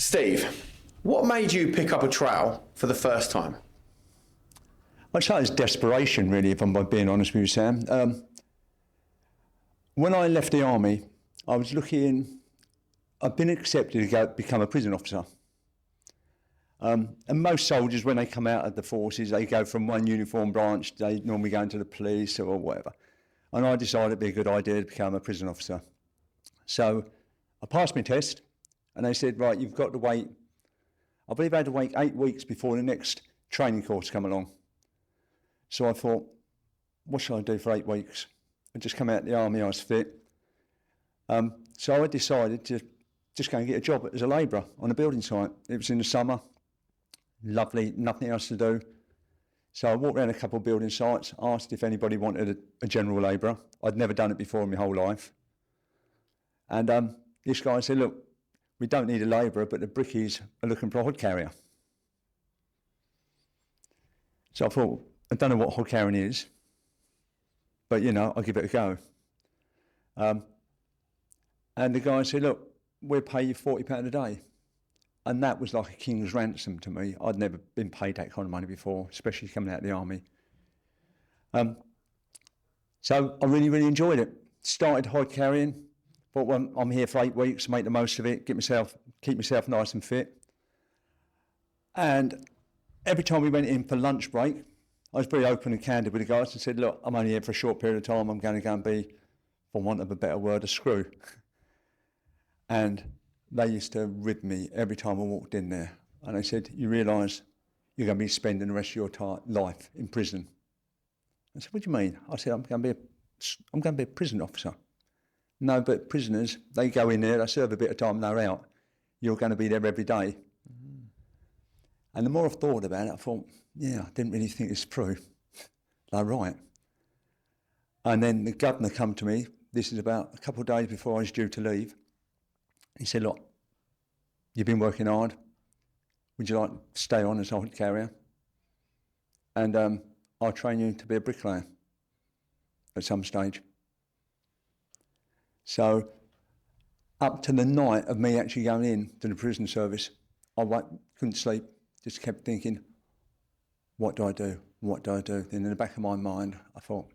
Steve, what made you pick up a trowel for the first time? I'd say it's desperation, really, if I'm being honest with you, Sam. When I left the army, I was looking. I've been accepted to become a prison officer. And most soldiers, when they come out of the forces, they go from one uniform branch, they normally go into the police or whatever. And I decided it'd be a good idea to become a prison officer. So I passed my test, and they said, right, you've got to wait. I believe I had to wait 8 weeks before the next training course come along. So I thought, what should I do for 8 weeks? I just come out of the army, I was fit. So I decided to just go and get a job as a labourer on a building site. It was in the summer, lovely, nothing else to do. So I walked around a couple of building sites, asked if anybody wanted a general labourer. I'd never done it before in my whole life. And this guy said, look, we don't need a labourer, but the brickies are looking for a hod carrier. So I thought, I don't know what hod carrying is, but I'll give it a go. And the guy said, look, we'll pay you £40 a day. And that was like a king's ransom to me. I'd never been paid that kind of money before, especially coming out of the army. So I really, really enjoyed it. Started hod carrying, thought, well, I'm here for 8 weeks, make the most of it, keep myself nice and fit. And every time we went in for lunch break, I was very open and candid with the guys and said, look, I'm only here for a short period of time. I'm going to go and be, for want of a better word, a screw. And they used to rib me every time I walked in there. And they said, you realise you're going to be spending the rest of your life in prison. I said, what do you mean? I said, I'm going to be a prison officer. No, but prisoners, they go in there, they serve a bit of time, and they're out. You're going to be there every day. Mm. And the more I've thought about it, I thought, yeah, I didn't really think it's true. They're right. And then the governor come to me, this is about a couple of days before I was due to leave. He said, look, you've been working hard. Would you like to stay on as a hod carrier? And I'll train you to be a bricklayer at some stage. So up to the night of me actually going in to the prison service, I couldn't sleep, just kept thinking, what do I do? What do I do? Then in the back of my mind, I thought,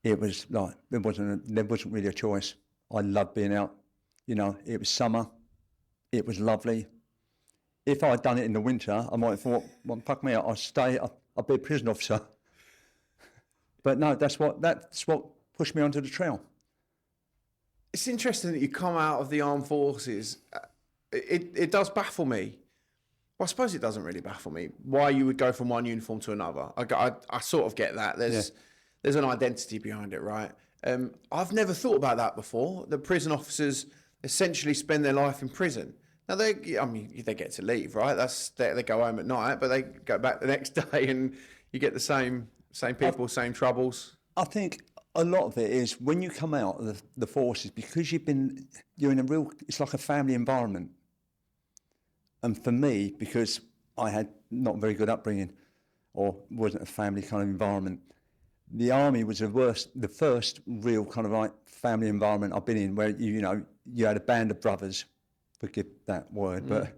it was like, there wasn't really a choice. I loved being out. It was summer, it was lovely. If I'd done it in the winter, I might have thought, well, fuck me, I'll be a prison officer. But no, that's what pushed me onto the trail. It's interesting that you come out of the armed forces. It does baffle me. Well, I suppose it doesn't really baffle me why you would go from one uniform to another. I sort of get that. There's an identity behind it, right? I've never thought about that before. The prison officers essentially spend their life in prison. Now they get to leave, right? They go home at night, but they go back the next day, and you get the same people, same troubles. I think a lot of it is when you come out of the forces, because you're in a real, it's like a family environment. And for me, because I had not a very good upbringing, or wasn't a family kind of environment, the army was the first real kind of like family environment I've been in, where you had a band of brothers, forgive that word,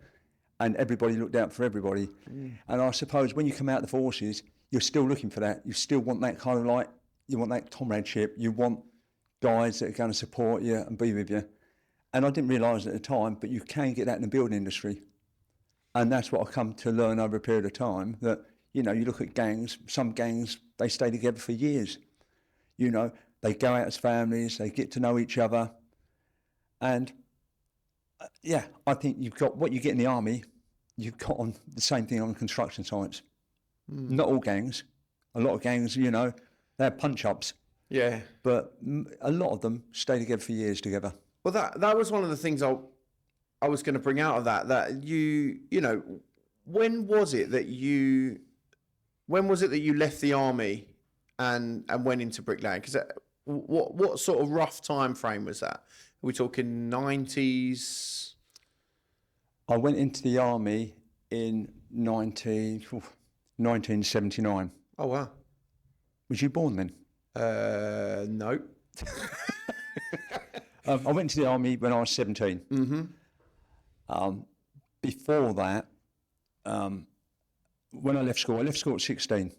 and everybody looked out for everybody. And I suppose when you come out of the forces, you're still looking for that. You still want that kind of like, you want that comradeship. You want guys that are going to support you and be with you. And I didn't realise at the time, but you can get that in the building industry. And that's what I've come to learn over a period of time, that you look at gangs, some gangs, they stay together for years. They go out as families, they get to know each other. And I think you've got what you get in the army, you've got on the same thing on construction sites. Not all gangs. A lot of gangs, they have punch-ups. Yeah. But a lot of them stay together for years together. Well, that was one of the things I was going to bring out of that when was it that you left the army and went into bricklaying? Because what sort of rough time frame was that? Are we talking 90s? I went into the army in 1979. Oh, wow. Was you born then? No. I went to the army when I was 17. Mm-hmm. before that, when I left school at 16.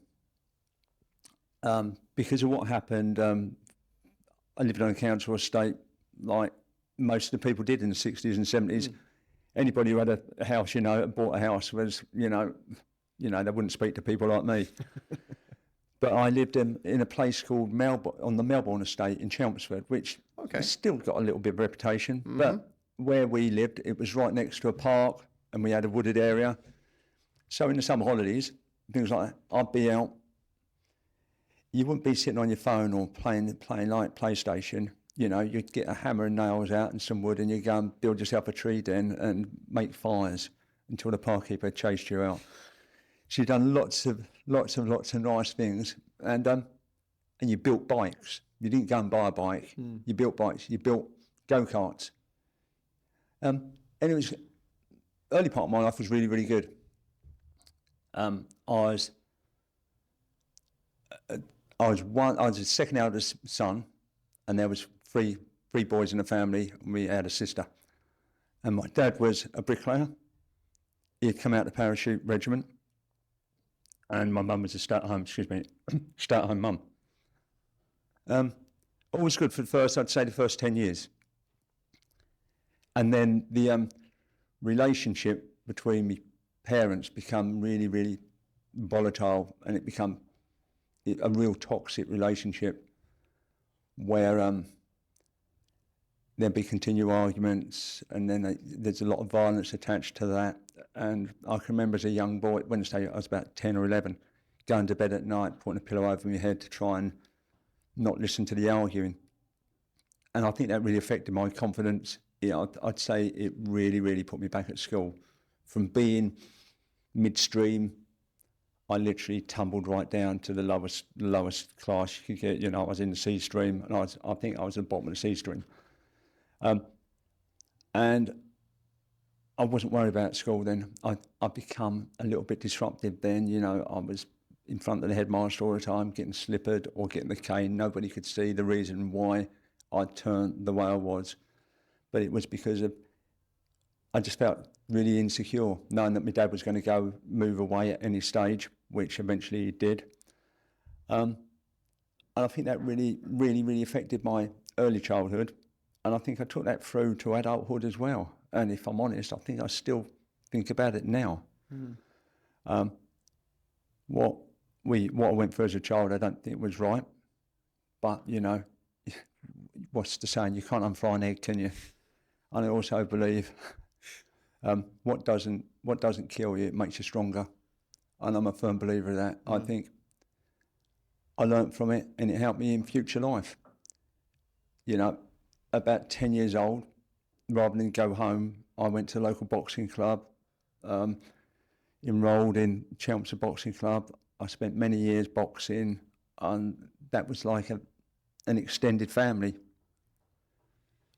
Because of what happened, I lived on a council estate like most of the people did in the 60s and 70s. Anybody who had a house, and bought a house was, they wouldn't speak to people like me. But I lived in a place called on the Melbourne estate in Chelmsford, which has still got a little bit of reputation. But where we lived, it was right next to a park and we had a wooded area. So in the summer holidays, things like that, I'd be out. You wouldn't be sitting on your phone or playing like PlayStation. You'd get a hammer and nails out and some wood and you'd go and build yourself a tree den and make fires until the parkkeeper chased you out. So you've done lots of nice things. And you built bikes. You didn't go and buy a bike. You built bikes. You built go-karts. And it was, early part of my life was really, really good. I was the second eldest son, and there was three boys in the family, and we had a sister. And my dad was a bricklayer. He'd come out the parachute regiment, and my mum was a stay-at-home mum. Always good for the first 10 years. And then the relationship between me parents become really, really volatile, and it become a real toxic relationship where there'd be continual arguments, and then there's a lot of violence attached to that. And I can remember as a young boy, I was about 10 or 11, going to bed at night, putting a pillow over my head to try and not listen to the arguing. And I think that really affected my confidence. I'd say it really, really put me back at school. From being midstream, I literally tumbled right down to the lowest class you could get. I was in the C stream, and I think I was at the bottom of the C stream. And I wasn't worried about school then. I'd become a little bit disruptive then. I was in front of the headmaster all the time, getting slippered or getting the cane. Nobody could see the reason why I'd turned the way I was. But it was because I just felt really insecure, knowing that my dad was going to move away at any stage, which eventually he did. And I think that really, really, really affected my early childhood. And I think I took that through to adulthood as well. And if I'm honest, I think I still think about it now. What I went through as a child, I don't think was right. But, what's the saying? You can't unfry an egg, can you? And I also believe what doesn't kill you, it makes you stronger. And I'm a firm believer of that. I think I learnt from it, and it helped me in future life. About 10 years old, rather than go home, I went to the local boxing club, enrolled in Chelmsford Boxing Club. I spent many years boxing, and that was like an extended family.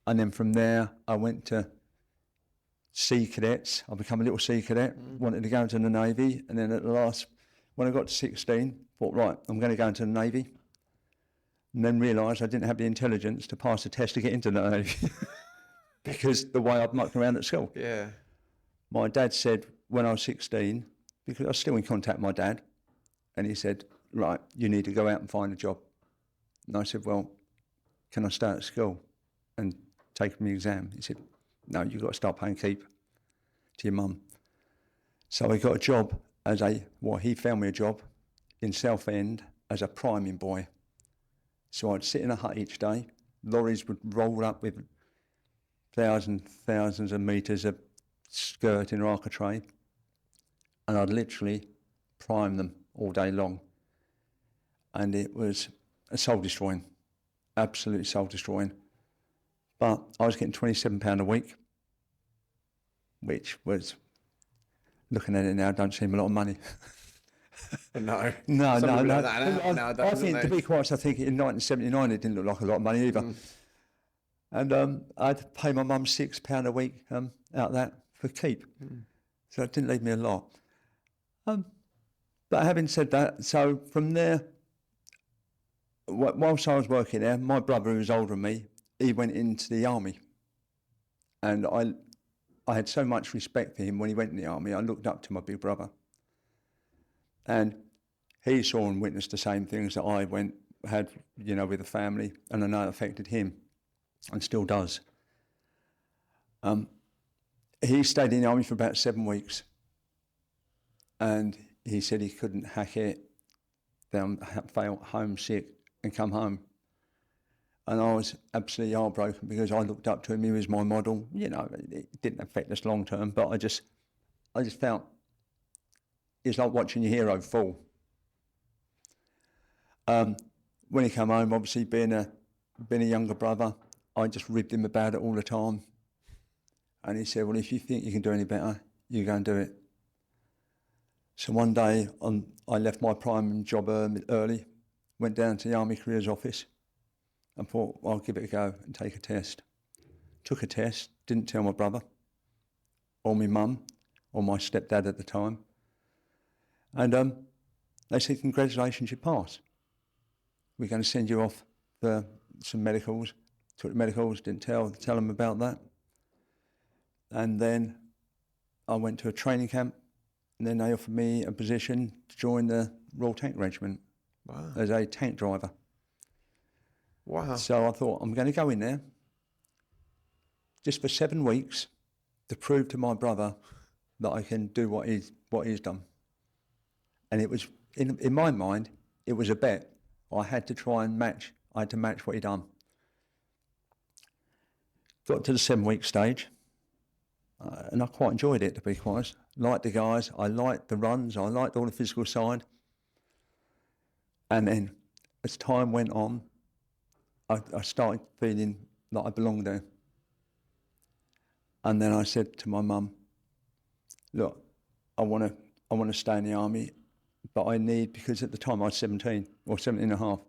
And then from there, I went to Sea Cadets. I became a little Sea Cadet, wanted to go into the Navy. And then when I got to 16, thought, right, I'm going to go into the Navy. And then realised I didn't have the intelligence to pass the test to get into the Navy because the way I'd mucked around at school. Yeah. My dad said when I was 16, because I was still in contact with my dad, and he said, right, you need to go out and find a job. And I said, well, can I start at school and take my exam? He said, no, you've got to start paying keep to your mum. So I got a job he found me a job in Southend as a priming boy. So I'd sit in a hut each day. Lorries would roll up with thousands of metres of skirt in architrave, and I'd literally prime them all day long. And it was soul-destroying, absolutely soul-destroying. But I was getting £27 a week, which was, looking at it now, don't seem a lot of money. No. No. I think, to be quite honest, I think in 1979 it didn't look like a lot of money either. And I had to pay my mum £6 a week out of that for keep. So it didn't leave me a lot. But having said that, so from there, whilst I was working there, my brother, who was older than me, he went into the army. And I had so much respect for him when he went in the army. I looked up to my big brother. And he saw and witnessed the same things that I had, with the family, and I know it affected him, and still does. He stayed in the army for about 7 weeks, and he said he couldn't hack it, felt homesick, and come home. And I was absolutely heartbroken because I looked up to him. He was my model. It didn't affect us long term, but I just felt it's like watching your hero fall. When he came home, obviously being a younger brother, I just ribbed him about it all the time. And he said, well, if you think you can do any better, you go and do it. So one day I left my prime job early, went down to the Army Careers Office and thought, well, I'll give it a go and take a test. Took a test, didn't tell my brother or my mum or my stepdad at the time. And they said, congratulations, you passed. We're going to send you off for some medicals. Took the medicals, didn't tell them about that. And then I went to a training camp, and then they offered me a position to join the Royal Tank Regiment as a tank driver. Wow. So I thought, I'm going to go in there just for 7 weeks to prove to my brother that I can do what he's done. And it was, in my mind, it was a bet. I had to try and match what he'd done. Got to the 7-week stage, and I quite enjoyed it, to be quite honest. Liked the guys, I liked the runs, I liked all the physical side. And then, as time went on, I started feeling like I belonged there. And then I said to my mum, look, I want to stay in the army, but I need, because at the time I was 17 or 17 and a half.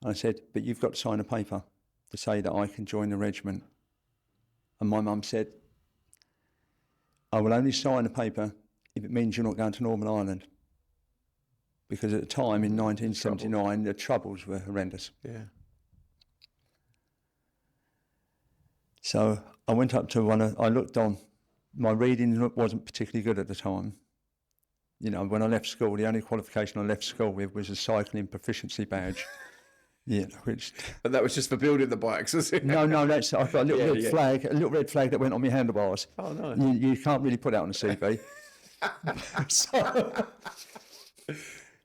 I said, but you've got to sign a paper to say that I can join the regiment. And my mum said, I will only sign a paper if it means you're not going to Northern Ireland. Because at the time, in 1979, the troubles were horrendous. Yeah. So I went up to I looked on. My reading wasn't particularly good at the time. When I left school, the only qualification I left school with was a cycling proficiency badge. Which. And that was just for building the bikes, was it? No, I've got a little a little red flag that went on my handlebars. Oh no! You can't really put that on a CV.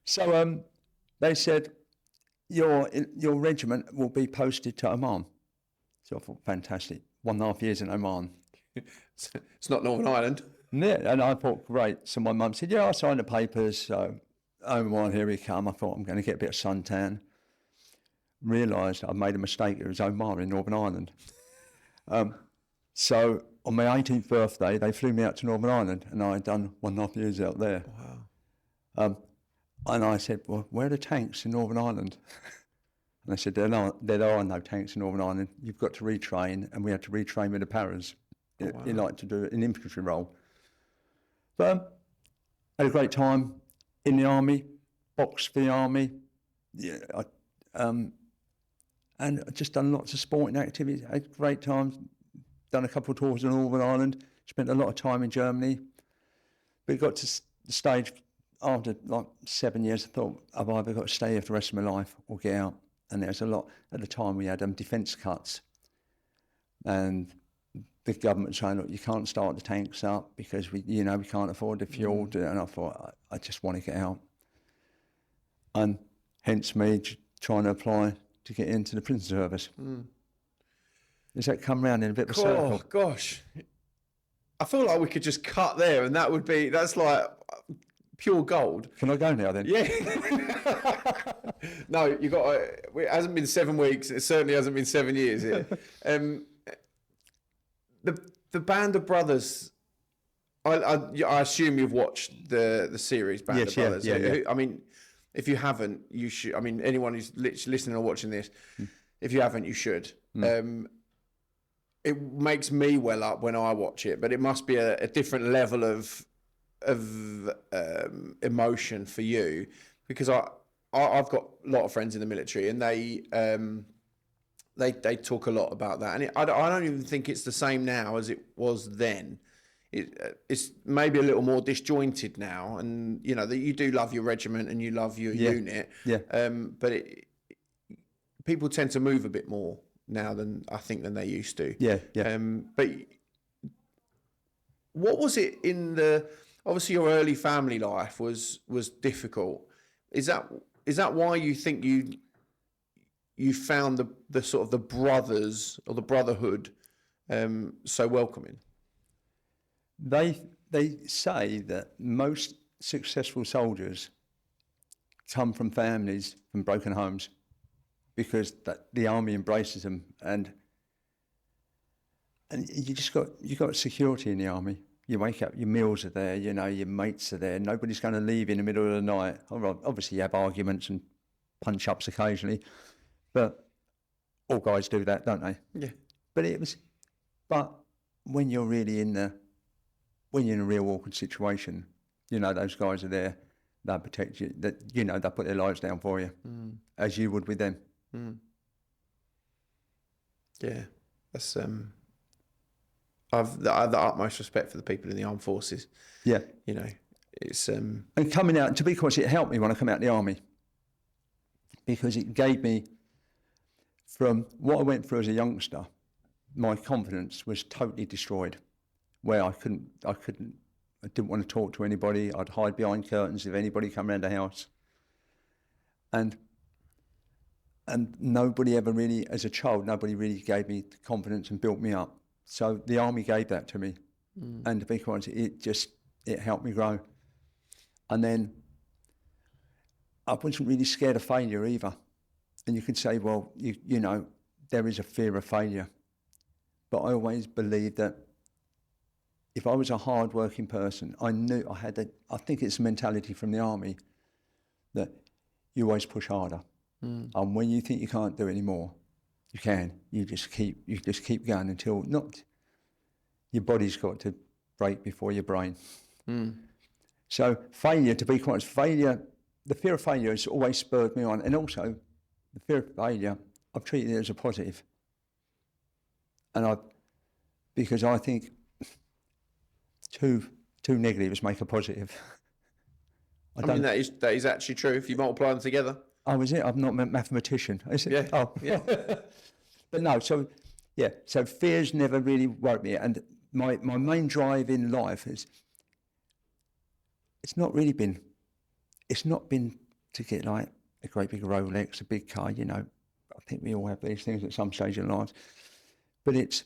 So they said your regiment will be posted to Oman. So I thought, fantastic. 1.5 years in Oman. It's not Northern Ireland. Yeah, and I thought, great. So my mum said, yeah, I'll sign the papers. So Oman, here we come. I thought, I'm going to get a bit of suntan. Realised I made a mistake. It was Oman in Northern Ireland. So on my 18th birthday, they flew me out to Northern Ireland, and I had done 1.5 years out there. Wow. And I said, well, where are the tanks in Northern Ireland? And they said, there are no tanks in Northern Ireland. You've got to retrain, and we had to retrain with the paras. You like to do an infantry role. But had a great time in the army, boxed for the army. Yeah, and I've just done lots of sporting activities. Had a great time. Done a couple of tours in Northern Ireland. Spent a lot of time in Germany. But it got to the stage after like 7 years. I thought, I've either got to stay here for the rest of my life or get out. And there's a lot. At the time, we had defence cuts, and the government saying, look, you can't start the tanks up because we can't afford the fuel. And I thought, I just want to get out. And hence me trying to apply to get into the prison service. Does that come round in a bit of a circle? Oh, gosh. I feel like we could just cut there and that's like pure gold. Can I go now then? Yeah. No, you got. It hasn't been 7 weeks. It certainly hasn't been 7 years here. The Band of Brothers. I assume you've watched the series Band of Brothers. Yeah. I mean, if you haven't, you should. I mean, anyone who's listening or watching this, if you haven't, you should. It makes me well up when I watch it, but it must be a different level of emotion for you, because I've got a lot of friends in the military, and they talk a lot about that, and I don't even think it's the same now as it was then. It's maybe a little more disjointed now, and you know that you do love your regiment and you love your unit. Yeah. But people tend to move a bit more now than they used to. Yeah. But what was it in obviously your early family life was difficult. Is that why you think you found the sort of the brothers or the brotherhood so welcoming? They say that most successful soldiers come from families from broken homes because the army embraces them, and you got security in the army. You wake up, your meals are there, you know, your mates are there. Nobody's going to leave in the middle of the night. Obviously, you have arguments and punch ups occasionally, but all guys do that, don't they? Yeah. But when you're really in a real awkward situation, you know, those guys are there, they'll protect you, they'll put their lives down for you, as you would with them. Yeah, that's I have the utmost respect for the people in the armed forces. Yeah. You know, it's And coming out, to be honest, it helped me when I come out of the army, because it gave me, from what I went through as a youngster, my confidence was totally destroyed, where I didn't want to talk to anybody. I'd hide behind curtains if anybody come around the house. And nobody ever really, as a child, nobody really gave me the confidence and built me up. So the army gave that to me. And to be honest, it helped me grow. And then I wasn't really scared of failure either. And you could say, well, you know, there is a fear of failure. But I always believed that if I was a hard-working person, I knew I had I think it's a mentality from the army that you always push harder. And when you think you can't do anymore, you can. You just keep going until your body's got to break before your brain. So failure, to be quite honest, the fear of failure has always spurred me on. And also, the fear of failure, I've treated it as a positive. Because I think two negatives make a positive. I mean, that is actually true if you multiply them together. Oh, is it? I'm not a mathematician. Is it? Yeah. Oh, yeah. But no, so fears never really worried me. And my main drive in life it's not been to get like a great big Rolex, a big car, you know. I think we all have these things at some stage in life. But it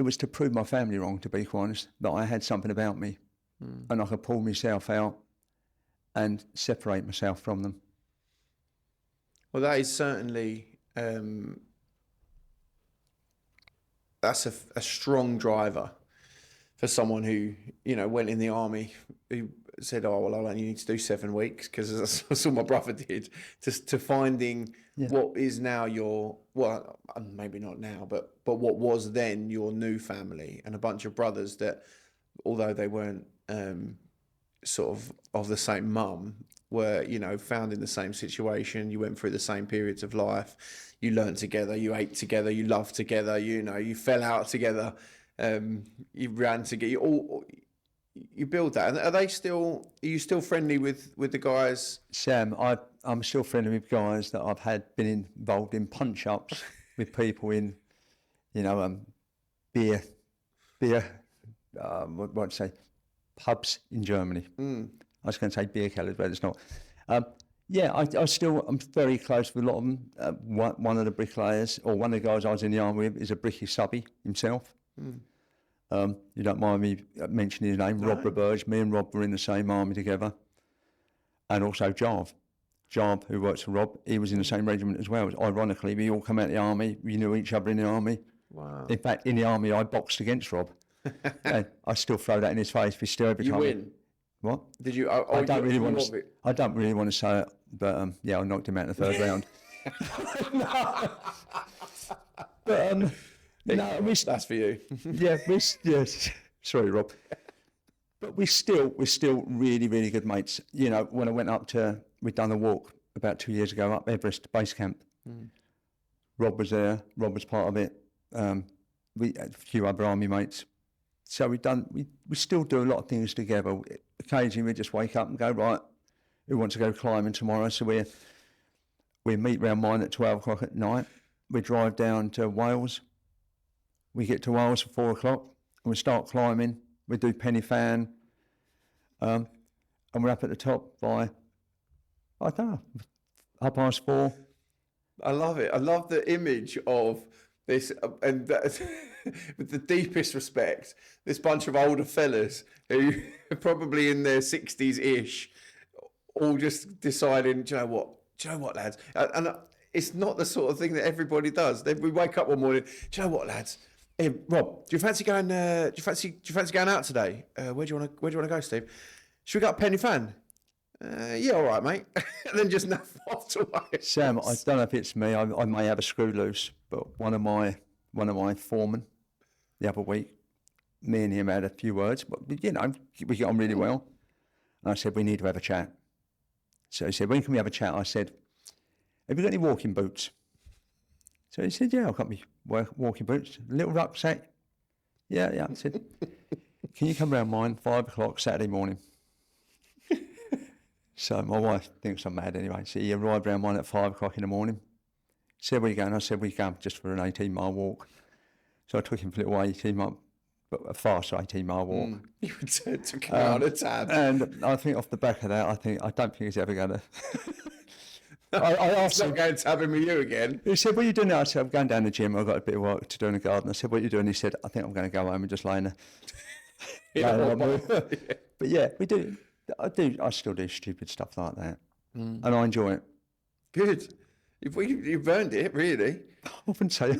was to prove my family wrong, to be quite honest, that I had something about me and I could pull myself out and separate myself from them. Well, that is certainly that's a strong driver for someone who, you know, went in the army, who said, oh, well, I only need to do 7 weeks, because that's all my brother did, to finding what is now well, maybe not now, but what was then your new family, and a bunch of brothers that, although they weren't sort of the same mum, were, you know, found in the same situation. You went through the same periods of life. You learned together. You ate together. You loved together. You know, you fell out together. You ran together. You build that. And are you still friendly with the guys? Sam, I'm still friendly with guys that I've been involved in punch ups with people in, you know, beer, what to say, pubs in Germany. I was going to say beer kellers, but it's not. I'm very close with a lot of them. One of the bricklayers, or one of the guys I was in the army with, is a bricky subby himself. You don't mind me mentioning his name, Rob Roberge. Me and Rob were in the same army together. And also Jarv, who works for Rob, he was in the same regiment as well. Ironically, we all come out of the army, we knew each other in the army. Wow. In fact, in the army, I boxed against Rob. And I still throw that in his face. We still every time. You win? What? Did you? I don't really want to say it, but I knocked him out in the third round. But no, that's for you. yes. Sorry, Rob. But we're still really, really good mates. You know, when I went we'd done a walk about 2 years ago up Everest Base Camp. Rob was there. Rob was part of it. We had a few other army mates. So we still do a lot of things together. Occasionally we just wake up and go, right, who wants to go climbing tomorrow? So we meet round mine at 12 o'clock at night. We drive down to Wales. We get to Wales at 4 o'clock and we start climbing. We do penny fan. And we're up at the top by, I don't know, 4:30. I love it. I love the image of this, and that, with the deepest respect, this bunch of older fellas who are probably in their 60s-ish, all just deciding, do you know what, lads? And it's not the sort of thing that everybody does. We wake up one morning, do you know what, lads? Hey, Rob, do you fancy going? Do you fancy going out today? Where do you want to go, Steve? Should we go up Penny Fan? Yeah, all right, mate. And then just naff off to away. Sam, I don't know if it's me. I may have a screw loose, but one of my foremen the other week, me and him had a few words, but we get on really well. And I said, we need to have a chat. So he said, when can we have a chat? I said, have you got any walking boots? So he said, yeah, I've got me walking boots, a little rucksack. Yeah. I said, can you come round mine 5 o'clock Saturday morning? So my wife thinks I'm mad anyway. So he arrived round mine at 5 o'clock in the morning. He said, where are you going? I said, we're going just for an 18-mile walk. So I took him for a little 18-mile, but a faster 18-mile walk. You took him out on a tab. And I think off the back of that, I don't think he's ever going to... I asked him, going tabbing with you again. He said, what are you doing now? I said, I'm going down the gym. I've got a bit of work to do in the garden. I said, what are you doing? He said, I think I'm going to go home and just lay in the... But yeah, we do. I still do stupid stuff like that. And I enjoy it. Good. You've earned it, really. I often say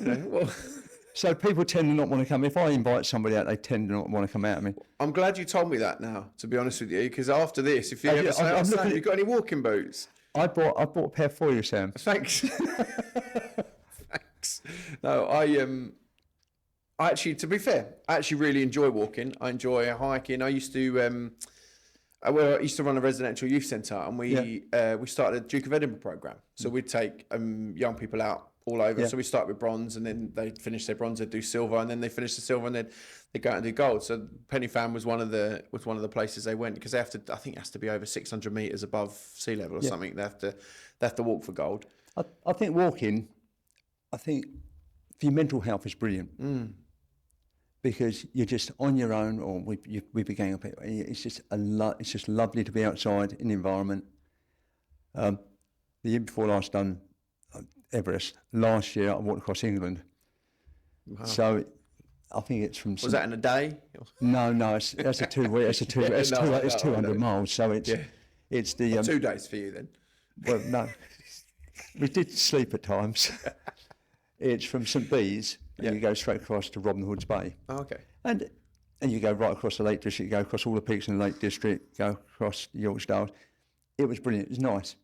So people tend to not want to come. If I invite somebody out, they tend to not want to come out of me. I'm glad you told me that now, to be honest with you, because after this, if you ever say, Sam, you got any walking boots? I bought a pair for you, Sam. Thanks. Thanks. No, I actually, to be fair, I actually really enjoy walking. I enjoy hiking. I used to run a residential youth centre, and we started a Duke of Edinburgh programme. So we'd take young people out all over. Yeah. So we start with bronze, and then they finish their bronze, they'd do silver, and then they finish the silver, and then they go out and do gold. So Penny Fan was one of the places they went, because I think it has to be over 600 metres above sea level or something. They have to walk for gold. I think walking, for your mental health is brilliant. Because you're just on your own, or we be going up. It's just lovely to be outside in the environment. The year before last done Everest. Last year I walked across England. Wow. So I think it's from. Was that in a day? No, that's a 2 week. It's 200 miles. So it's the 2 days for you then. Well, no, we did sleep at times. It's from St Bees. And you go straight across to Robin Hood's Bay. Oh, okay. And you go right across the Lake District, you go across all the peaks in the Lake District, go across the Yorkshire Dales. It was brilliant. It was nice.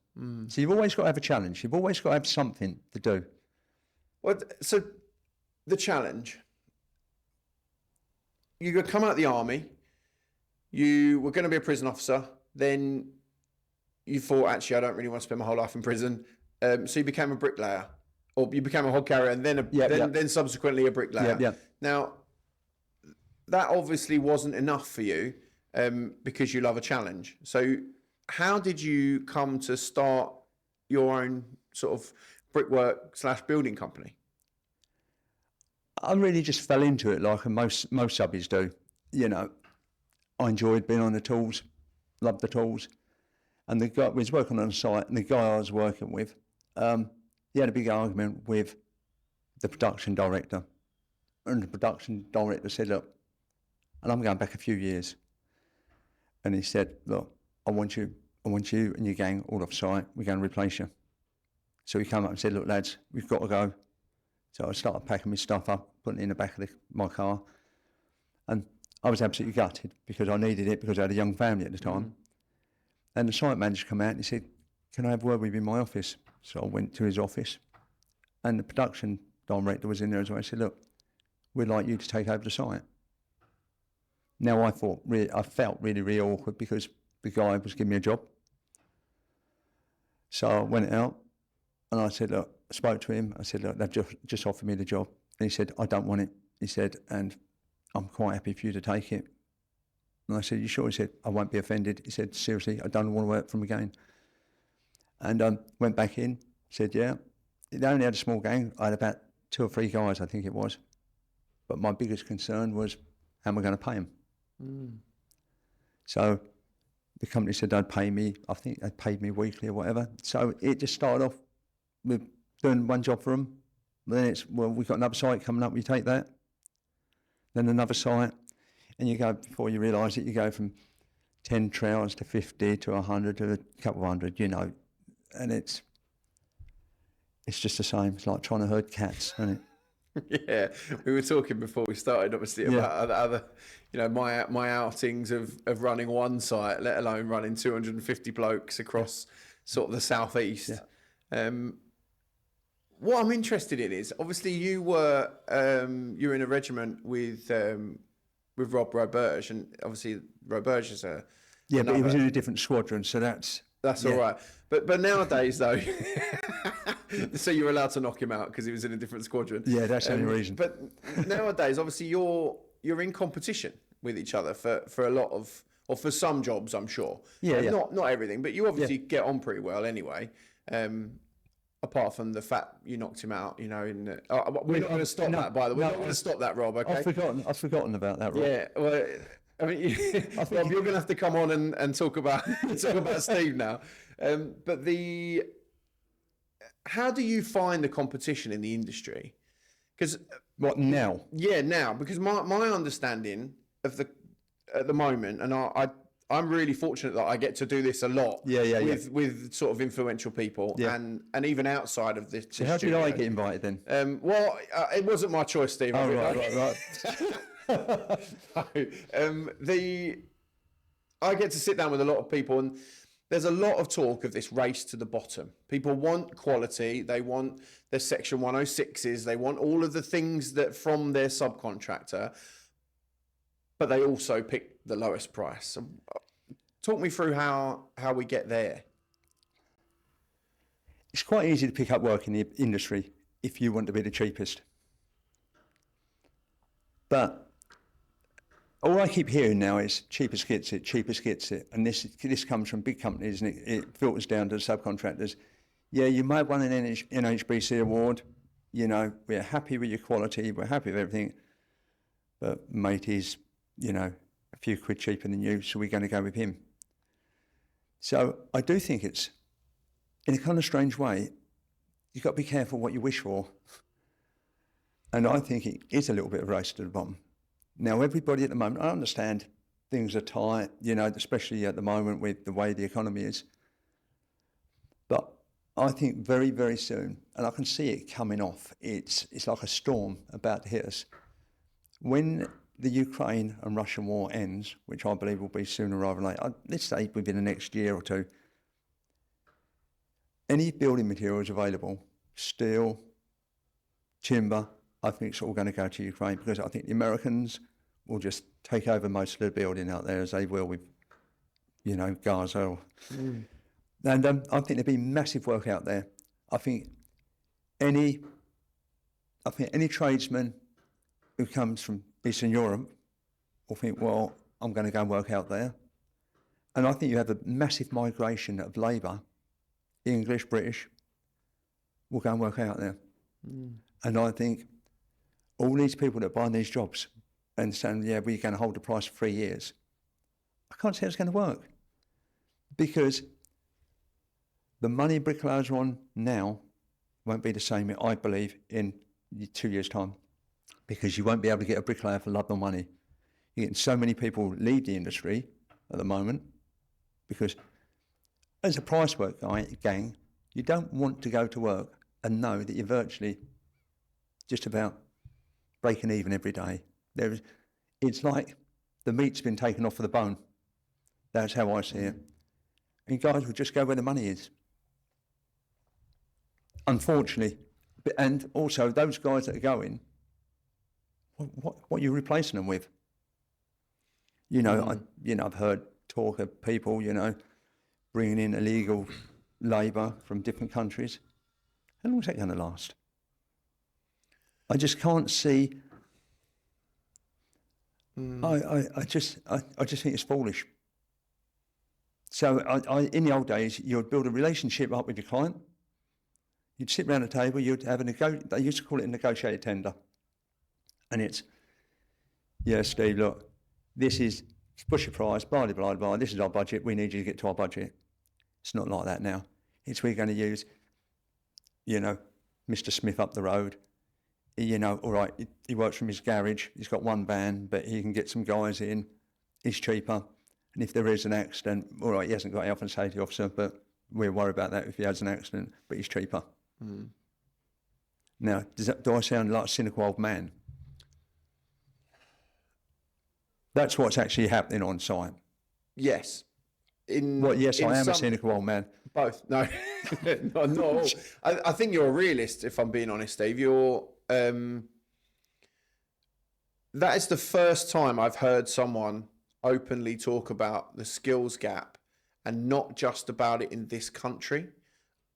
So you've always got to have a challenge. You've always got to have something to do. Well, so the challenge, you could come out of the army, you were going to be a prison officer, then you thought, actually, I don't really want to spend my whole life in prison. So you became a bricklayer. Or you became a hod carrier, and then subsequently a bricklayer. Now, that obviously wasn't enough for you, because you love a challenge. So how did you come to start your own sort of brickwork/building company? I really just fell into it like most subbies do. You know, I enjoyed being on the tools, loved the tools. And the guy, we was working on a site, and the guy I was working with, he had a big argument with the production director. And the production director said, look, and I'm going back a few years. And he said, look, I want you and your gang all off site. We're going to replace you. So he came up and said, look, lads, we've got to go. So I started packing my stuff up, putting it in the back of my car. And I was absolutely gutted because I needed it because I had a young family at the time. And the site manager came out and he said, can I have a word with you in my office? So I went to his office, and the production director was in there as well. I said, look, we'd like you to take over the site. Now I felt really, really awkward because the guy was giving me a job. So I went out and I said, look, spoke to him. I said, look, they've just offered me the job. And he said, I don't want it. He said, and I'm quite happy for you to take it. And I said, you sure? He said, I won't be offended. He said, seriously, I don't want to work for him again. And went back in, said, yeah. They only had a small gang. I had about 2 or 3 guys, I think it was. But my biggest concern was, how am I going to pay them? So the company said they'd pay me, I think they paid me weekly or whatever. So it just started off with doing one job for them. Then it's, well, we've got another site coming up, we take that. Then another site. And you go, before you realise it, you go from 10 trowels to 50 to 100 to a couple of hundred, you know. And it's just the same. It's like trying to herd cats, isn't it? Yeah, we were talking before we started, obviously, about other, you know, my outings of running one site, let alone running 250 blokes across sort of the southeast. Yeah. What I'm interested in is, obviously, you were in a regiment with Rob Roberge, and obviously Roberge is a but he was in a different squadron, so that's all right. But nowadays though, so you're allowed to knock him out because he was in a different squadron. Yeah, that's the only reason. But nowadays, obviously, you're in competition with each other for a lot of, or for some jobs, I'm sure. Not everything, but you obviously get on pretty well anyway. Apart from the fact you knocked him out, you know. We're not going to stop that, by the way. We're not going to stop that, Rob. Okay. I've forgotten about that, Rob. Yeah. Well, I mean, Rob, you're going to have to come on and talk about Steve now. But how do you find the competition in the industry? Because what now? Yeah, now, because my understanding of at the moment, and I'm really fortunate that I get to do this a lot. With sort of influential people, and even outside of this. So how did I get invited then? Well, it wasn't my choice, Steve. Oh, right. I get to sit down with a lot of people, and there's a lot of talk of this race to the bottom. People want quality, they want their Section 106s, they want all of the things that from their subcontractor, but they also pick the lowest price. So, talk me through how we get there. It's quite easy to pick up work in the industry if you want to be the cheapest. But all I keep hearing now is cheapest gets it. And this comes from big companies, and it filters down to the subcontractors. Yeah, you might want an NHBC award. You know, we're happy with your quality, we're happy with everything. But mate is, you know, a few quid cheaper than you, so we're going to go with him. So I do think it's, in a kind of strange way, you've got to be careful what you wish for. And I think it is a little bit of a race to the bottom. Now, everybody at the moment, I understand things are tight, you know, especially at the moment with the way the economy is. But I think very, very soon, and I can see it coming off, it's like a storm about to hit us. When the Ukraine and Russian war ends, which I believe will be sooner rather than later, let's say within the next year or two, any building materials available, steel, timber, I think it's all going to go to Ukraine, because I think the Americans will just take over most of the building out there, as they will with, you know, Gaza. And I think there'll be massive work out there. I think any tradesman who comes from Eastern Europe will think, well, I'm going to go and work out there. And I think you have a massive migration of labour, English, British, will go and work out there. And I think all these people that buy these jobs and saying, yeah, we're going to hold the price for 3 years, I can't say it's going to work. Because the money bricklayers are on now won't be the same, I believe, in 2 years' time. Because you won't be able to get a bricklayer for love nor money. You're getting so many people leave the industry at the moment, because as a price work gang, you don't want to go to work and know that you're virtually just about breaking even every day. It's like the meat's been taken off of the bone. That's how I see it. And guys will just go where the money is. Unfortunately. And also those guys that are going, what are you replacing them with? You know, I've heard talk of people, you know, bringing in illegal labour from different countries. How long is that going to last? I just can't see. I just think it's foolish. So in the old days, you'd build a relationship up with your client. You'd sit around a table, you'd have they used to call it a negotiated tender. And it's, yeah, Steve, look, this is, push your price, blah, blah, blah, blah, this is our budget, we need you to get to our budget. It's not like that now. It's we're going to use, Mr. Smith up the road. All right, he works from his garage, he's got one van, but he can get some guys in, he's cheaper. And if there is an accident, all right, he hasn't got a health and safety officer, but we'll worry about that if he has an accident, but he's cheaper. Mm. Now, do I sound like a cynical old man? That's what's actually happening on site. Yes. Yes, I am a cynical old man. Both. No, not all. I think you're a realist, if I'm being honest, Steve. That is the first time I've heard someone openly talk about the skills gap and not just about it in this country.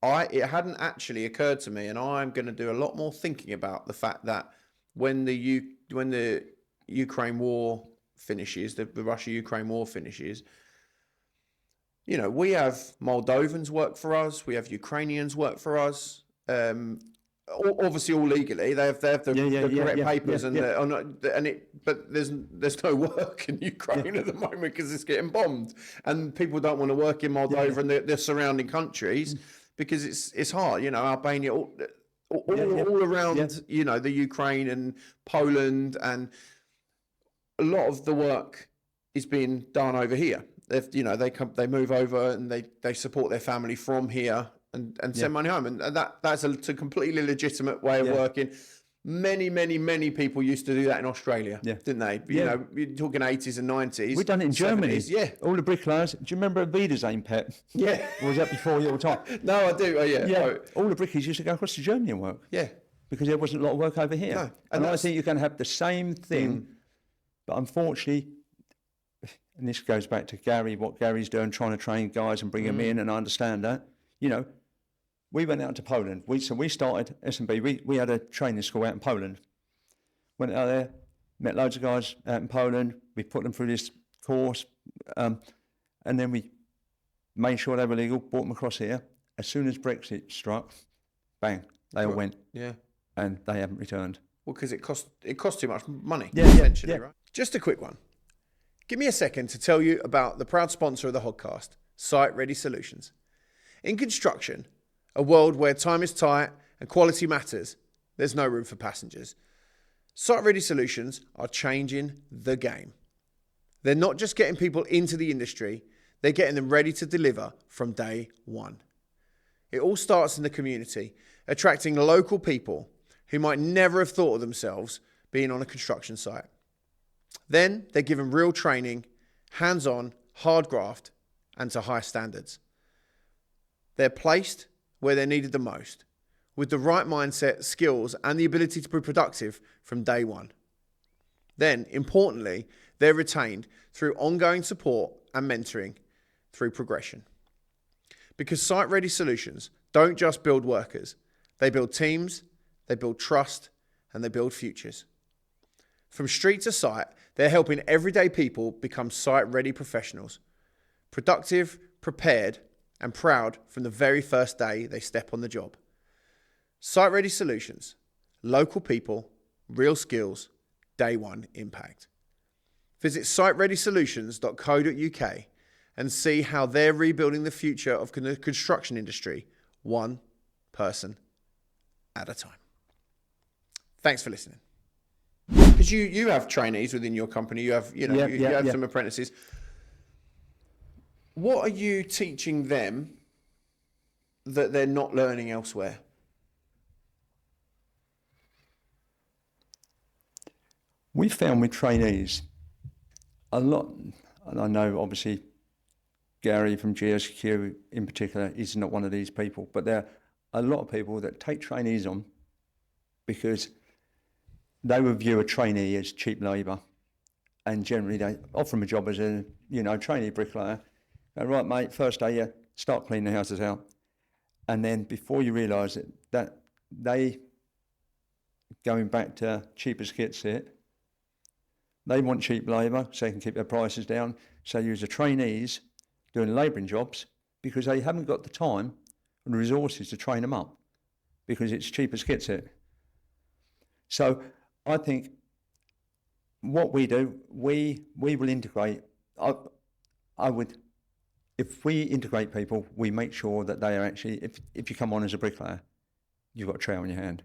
It hadn't actually occurred to me, and I'm going to do a lot more thinking about the fact that when the Ukraine war finishes, the Russia-Ukraine war finishes, we have Moldovans work for us, we have Ukrainians work for us. Obviously, all legally, they have the correct papers, but there's no work in Ukraine at the moment because it's getting bombed, and people don't want to work in Moldova and the surrounding countries because it's hard. Albania, all around, the Ukraine and Poland, and a lot of the work is being done over here. They move over and they support their family from here. And send money home, and that's a completely legitimate way of working. Many people used to do that in Australia, didn't they? You're talking 80s and 90s. We've done it in 70s, Germany. All the bricklayers. Do you remember Wiedersehen, Pet? Yeah. Or was that before your time? No, I do. All the brickies used to go across to Germany and work. Yeah. Because there wasn't a lot of work over here. No. And I think you're going to have the same thing, but unfortunately, and this goes back to Garry, what Garry's doing, trying to train guys and bring them in, and I understand that. We went out to Poland. We started S&B. We had a training school out in Poland. Went out there, met loads of guys out in Poland. We put them through this course, and then we made sure they were legal, brought them across here. As soon as Brexit struck, bang, they all went. Yeah. And they haven't returned. Well, because it cost too much money, essentially, right? Just a quick one. Give me a second to tell you about the proud sponsor of the Hodcast, Site Ready Solutions. In construction, a world where time is tight and quality matters, there's no room for passengers. Site Ready Solutions are changing the game. They're not just getting people into the industry, they're getting them ready to deliver from day one. It all starts in the community, attracting local people who might never have thought of themselves being on a construction site. Then they're given real training, hands-on, hard graft, and to high standards. They're placed where they're needed the most, with the right mindset, skills, and the ability to be productive from day one. Then, importantly, they're retained through ongoing support and mentoring through progression. Because Site Ready Solutions don't just build workers, they build teams, they build trust, and they build futures. From street to site, they're helping everyday people become site-ready professionals, productive, prepared, and proud from the very first day they step on the job. Site Ready Solutions, local people, real skills, day one impact. Visit sitereadysolutions.co.uk and see how they're rebuilding the future of the construction industry, one person at a time. Thanks for listening. Because you have trainees within your company, you have some apprentices. What are you teaching them that they're not learning elsewhere? We found with trainees a lot, and I know obviously Garry from GSQ in particular is not one of these people, but there are a lot of people that take trainees on because they would view a trainee as cheap labour, and generally they offer them a job as a trainee bricklayer. Go, right, mate, first day, start cleaning the houses out. And then before you realise it, that they, going back to cheap as gets it, they want cheap labour so they can keep their prices down. So you use the trainees doing labouring jobs because they haven't got the time and the resources to train them up because it's cheap as gets it. So I think what we do, we will integrate. I would, if we integrate people, we make sure that they are actually, if you come on as a bricklayer, you've got a trowel in your hand.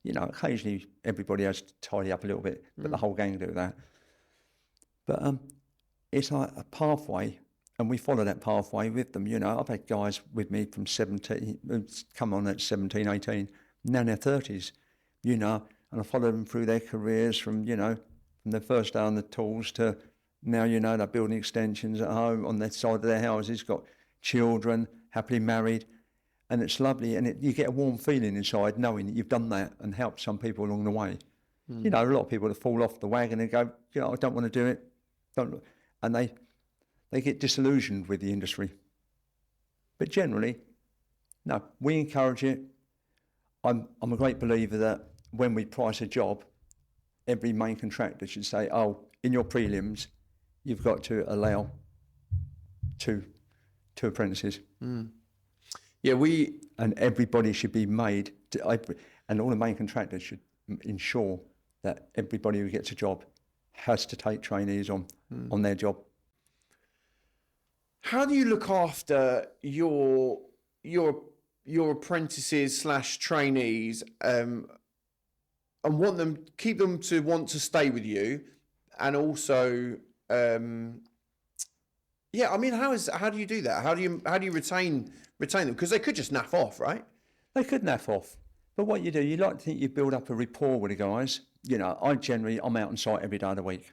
You know, occasionally everybody has to tidy up a little bit, but the whole gang do that. But it's like a pathway, and we follow that pathway with them. You know, I've had guys with me from 17, come on at 17, 18, now in their 30s, you know, and I follow them through their careers from, you know, from their first day on the tools to now, you know, they're building extensions at home on their side of their houses, got children, happily married. And it's lovely, and you get a warm feeling inside knowing that you've done that and helped some people along the way. You know, a lot of people that fall off the wagon and go, you know, I don't want to do it, and they get disillusioned with the industry. But generally, no, we encourage it. I'm a great believer that when we price a job, every main contractor should say, oh, in your prelims, you've got to allow two apprentices. Yeah, and everybody should be made to, and all the main contractors should ensure that everybody who gets a job has to take trainees on their job. How do you look after your apprentices / trainees and keep them to want to stay with you, and also yeah, I mean, how do you do that? How do you retain them? Because they could just naff off, right? They could naff off. But what you do, you like to think you build up a rapport with the guys. You know, I'm out on site every day of the week.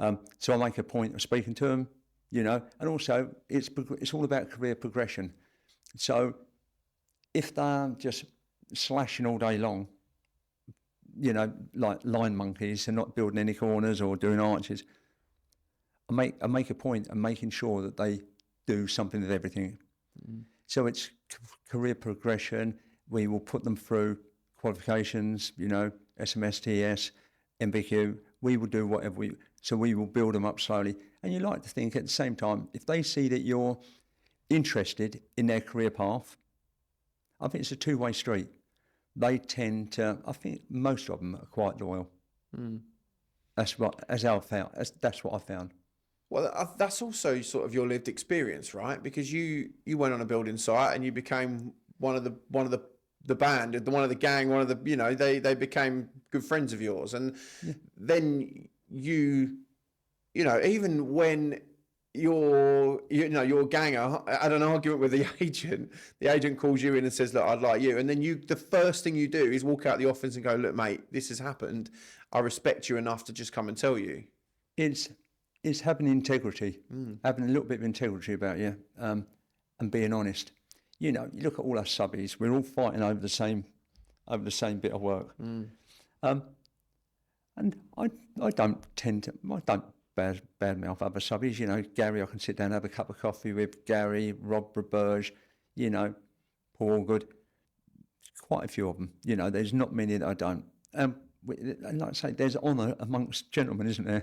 So I make a point of speaking to them, you know, and also it's all about career progression. So if they're just slashing all day long, you know, like line monkeys and not building any corners or doing arches, I make a point of making sure that they do something with everything. So it's career progression. We will put them through qualifications, you know, SMSTS, MBQ. We will do whatever so we will build them up slowly. And you like to think at the same time, if they see that you're interested in their career path, I think it's a two-way street. They tend to, I think most of them are quite loyal. That's what I found. Well, that's also sort of your lived experience, right? Because you went on a building site and you became one of the band, one of the gang, one of the, you know, they became good friends of yours, and then you know, even when your ganger had an argument with the agent calls you in and says, look, I'd like you, and then the first thing you do is walk out the office and go, look, mate, this has happened. I respect you enough to just come and tell you. It's having integrity, having a little bit of integrity about you, and being honest. You know, you look at all our subbies; we're all fighting over the same bit of work. And I don't badmouth other subbies. You know, Garry, I can sit down and have a cup of coffee with Garry, Rob Roberge, you know, Paul Good, quite a few of them. You know, there's not many that I don't. And like I say, there's honour amongst gentlemen, isn't there?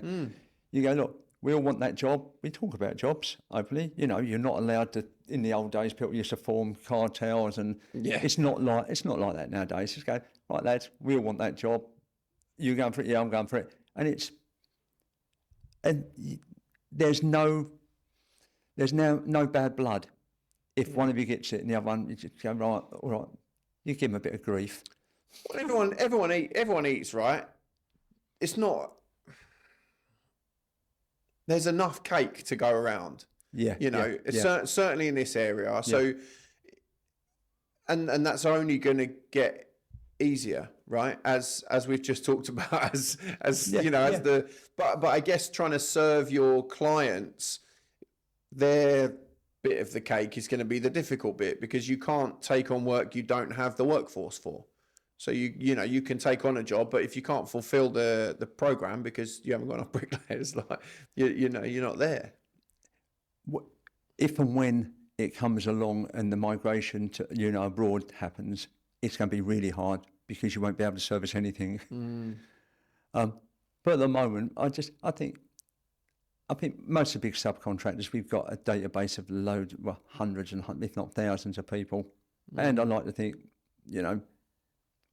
You go, look, we all want that job. We talk about jobs openly. You know, you're not allowed to. In the old days, people used to form cartels, and it's not like that nowadays. Just go, right, lads, we all want that job. You going for it? Yeah, I'm going for it. And there's now no bad blood. If one of you gets it and the other one, you just go, right, all right. You give them a bit of grief. Well, everyone eats, right? It's not. There's enough cake to go around. Yeah, you know, certainly in this area. So, and that's only going to get easier, right? As we've just talked about, but I guess trying to serve your clients, their bit of the cake is going to be the difficult bit, because you can't take on work you don't have the workforce for. So you can take on a job, but if you can't fulfil the program because you haven't got enough bricklayers, like you're not there. If and when it comes along and the migration to, abroad happens, it's going to be really hard because you won't be able to service anything. But at the moment, I think most of the big subcontractors, we've got a database of hundreds and if not thousands of people. And I like to think,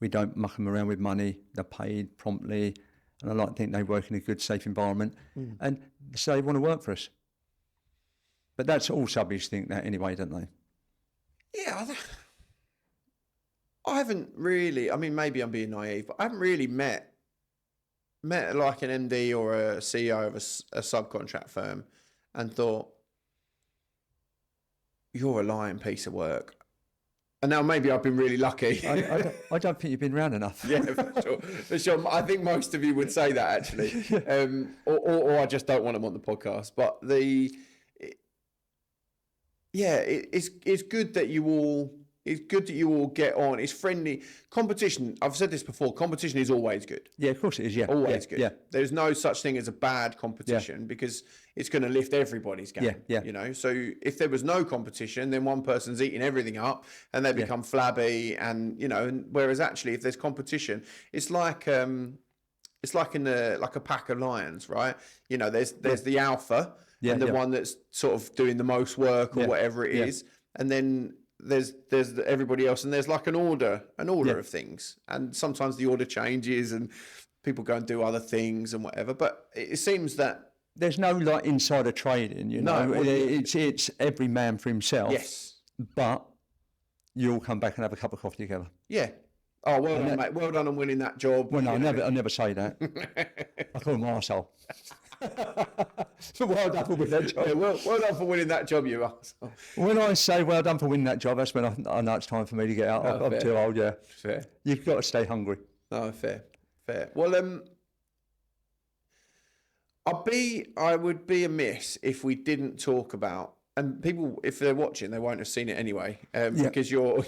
we don't muck them around with money. They're paid promptly. And I like to think they work in a good, safe environment. And so they want to work for us. But that's all subbies think that anyway, don't they? Yeah, I haven't really, I mean, maybe I'm being naive, but I haven't really met like an MD or a CEO of a subcontract firm and thought, you're a lying piece of work. And now maybe I've been really lucky. I don't think you've been around enough. Yeah, for sure. I think most of you would say that actually, or I just don't want them on the podcast. But it's good that you all. It's good that you all get on. It's friendly competition. I've said this before. Competition is always good. Yeah, of course it is. Yeah, always good. Yeah. There's no such thing as a bad competition because it's going to lift everybody's game. Yeah. So if there was no competition, then one person's eating everything up and they become flabby. And whereas actually, if there's competition, it's like in a pack of lions, right? There's the alpha and the one that's sort of doing the most work or whatever it is, and then there's everybody else, and there's like an order of things, and sometimes the order changes and people go and do other things and whatever, but it seems that there's no like insider trading, it's every man for himself. Yes, but you all come back and have a cup of coffee together. Oh, well done, mate. Well done on winning that job. Well, no, I never say that. I call him arsehole. So well done for winning that job. Yeah, well done for winning that job, you arsehole. When I say well done for winning that job, that's when I know it's time for me to get out. I'm too old, yeah. Fair. You've got to stay hungry. Oh, fair. Well, I would be amiss if we didn't talk about, and people, if they're watching, they won't have seen it anyway, because you're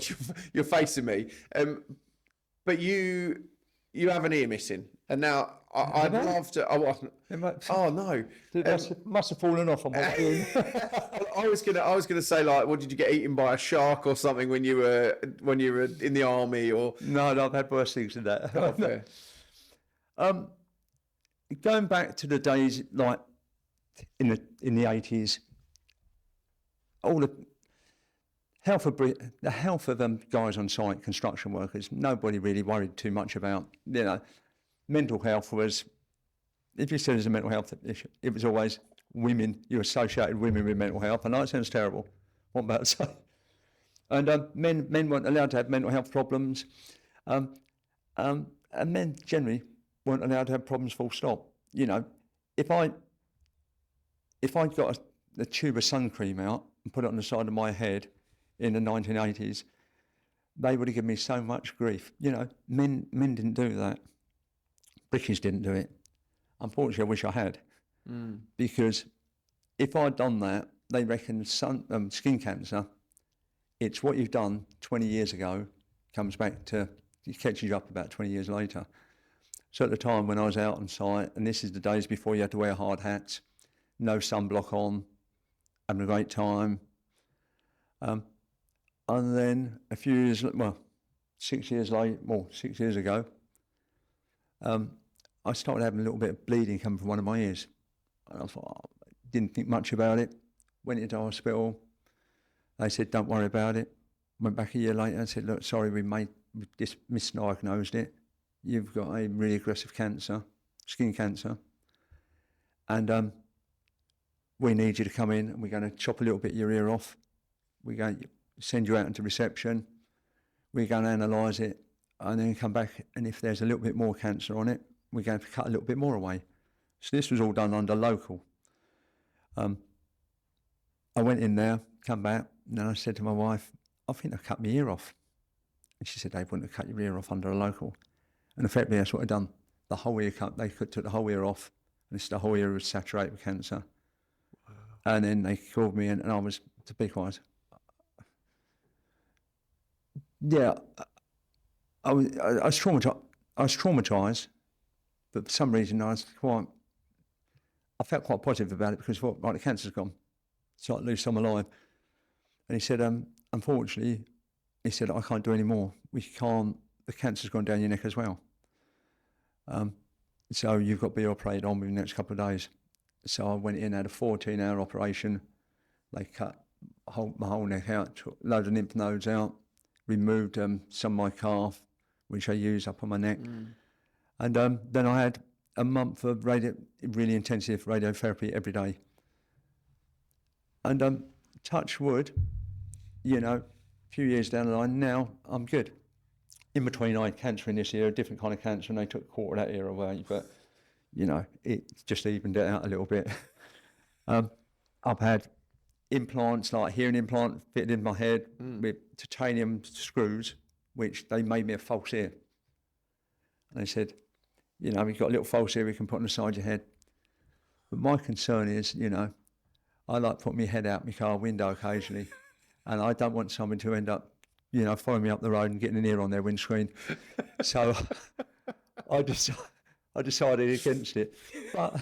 facing me. But you have an ear missing, and now I'd love to. Oh no! It must have fallen off on my ear. I was gonna say, like, what, did you get eaten by a shark or something when you were in the army? Or no, I've had worse things than that. Oh, fair. Going back to the days like in the 80s, all the health of guys on site, construction workers, nobody really worried too much about. Mental health was, if you said there's a mental health issue, it was always women. You associated women with mental health. I know it sounds terrible. What about to say? And men weren't allowed to have mental health problems, and men generally weren't allowed to have problems. Full stop. If I got a tube of sun cream out and put it on the side of my head in the 1980s, they would have given me so much grief. Men didn't do that. Brickies didn't do it. Unfortunately, I wish I had, because if I'd done that, they reckon skin cancer, it's what you've done 20 years ago, comes back to, it catches you up about 20 years later. So at the time when I was out on site, and this is the days before you had to wear hard hats, no sunblock on, having a great time. And then 6 years ago, I started having a little bit of bleeding coming from one of my ears. And I thought, didn't think much about it. Went into hospital. They said, don't worry about it. Went back a year later and said, look, sorry, we misdiagnosed it. You've got a really aggressive cancer, skin cancer. And we need you to come in, and we're going to chop a little bit of your ear off. We're going to send you out into reception. We're going to analyse it and then come back, and if there's a little bit more cancer on it, we're going to cut a little bit more away. So this was all done under local. I went in there, come back, and then I said to my wife, I think they've cut my ear off. And she said, they wouldn't have cut your ear off under a local. And effectively, that's what I'd done. The whole ear cut, they took the whole ear off, and the whole ear was saturated with cancer. Wow. And then they called me in, and I was, to be quiet, I was traumatised, but for some reason I felt quite positive about it, because the cancer's gone. So at least I'm alive. And he said, unfortunately, he said, I can't do any more. We can't, the cancer's gone down your neck as well. So you've got to be operated on within the next couple of days. So I went in, had a 14-hour operation. They cut my whole neck out, took loads of lymph nodes out, removed some of my calf, which I use up on my neck. And then I had a month of really intensive radiotherapy every day. And touch wood, a few years down the line, now I'm good. In between, I had cancer in this year, a different kind of cancer, and they took a quarter of that year away, but, it just evened it out a little bit. I've had implants, like a hearing implant fitted in my head with titanium screws, which they made me a false ear. And they said, we've got a little false ear we can put on the side of your head. But my concern is, I like putting my head out my car window occasionally, and I don't want someone to end up, following me up the road and getting an ear on their windscreen. So I decided against it. But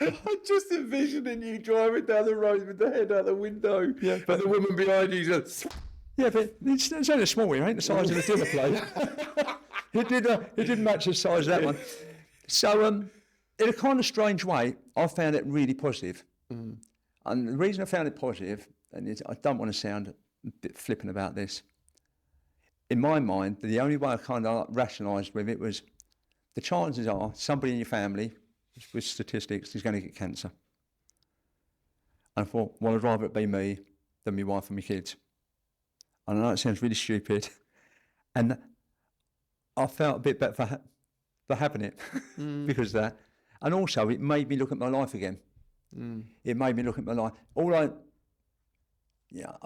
I'm just envisioning you driving down the road with the head out the window, but the woman behind you just... Yeah, but it's only a small ear, ain't the size of a dinner plate. It didn't match the size of that one. So in a kind of strange way, I found it really positive. And the reason I found it positive, and I don't want to sound a bit flippant about this, in my mind, the only way I kind of rationalised with it was the chances are somebody in your family, with statistics, is going to get cancer. And I thought, well, I'd rather it be me than my wife and my kids. And I know it sounds really stupid, and I felt a bit better for having it because of that. And also, it made me look at my life again. It made me look at my life. I've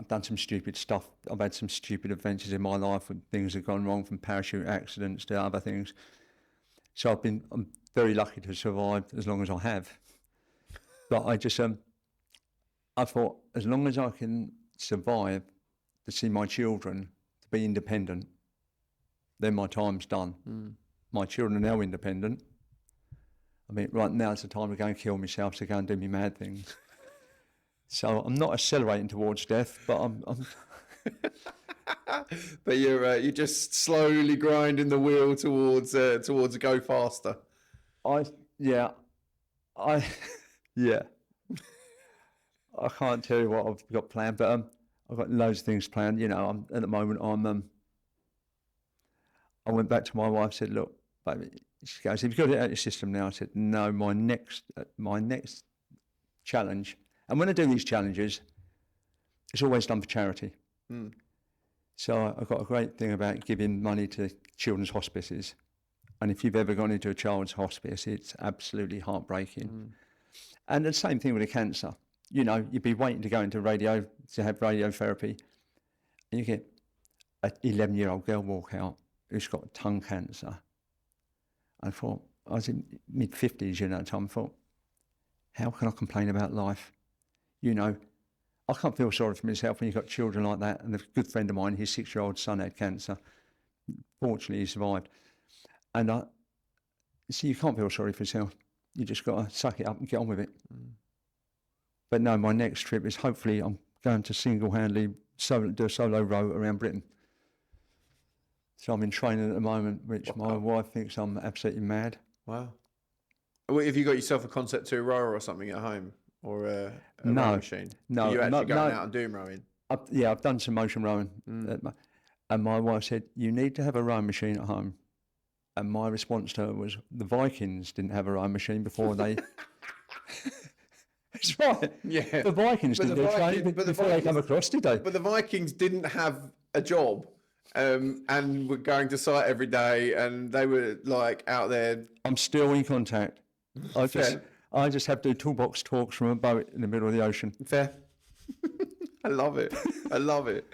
done some stupid stuff. I've had some stupid adventures in my life when things have gone wrong, from parachute accidents to other things. So I'm very lucky to have survived as long as I have. But I just, I thought, as long as I can survive to see my children to be independent, then my time's done. My children are now independent. I mean, right now it's the time to go and kill myself, to go and do me mad things. So I'm not accelerating towards death, but I'm But you're just slowly grinding the wheel towards a go faster. I can't tell you what I've got planned, but I've got loads of things planned. At the moment I went back to my wife, said, look, baby, she goes, have you got it out of your system now? I said, no, my next challenge, and when I do these challenges, it's always done for charity. So I've got a great thing about giving money to children's hospices. And if you've ever gone into a child's hospice, it's absolutely heartbreaking. And the same thing with the cancer. You'd be waiting to go into to have radiotherapy, and you get an 11-year-old girl walk out who's got tongue cancer. I thought, I was in mid-50s at that time. I thought, how can I complain about life? I can't feel sorry for myself when you've got children like that. And a good friend of mine, his 6-year-old son had cancer. Fortunately, he survived. And so you can't feel sorry for yourself. You just got to suck it up and get on with it. But no, my next trip is, hopefully I'm going to single-handedly do a solo row around Britain. So I'm in training at the moment, which my wife thinks I'm absolutely mad. Wow. Well, have you got yourself a Concept 2 rower or something at home? Or a rowing machine? No. Are you actually going out and doing rowing? I've done some motion rowing. And my wife said, you need to have a rowing machine at home. And my response to her was, the Vikings didn't have a rowing machine before they... That's right. Yeah. The Vikings didn't do training before they come across, did they? But the Vikings didn't have a job and were going to site every day, and they were like out there. I'm still in contact. I just have to do toolbox talks from a boat in the middle of the ocean. Fair. I love it. I love it.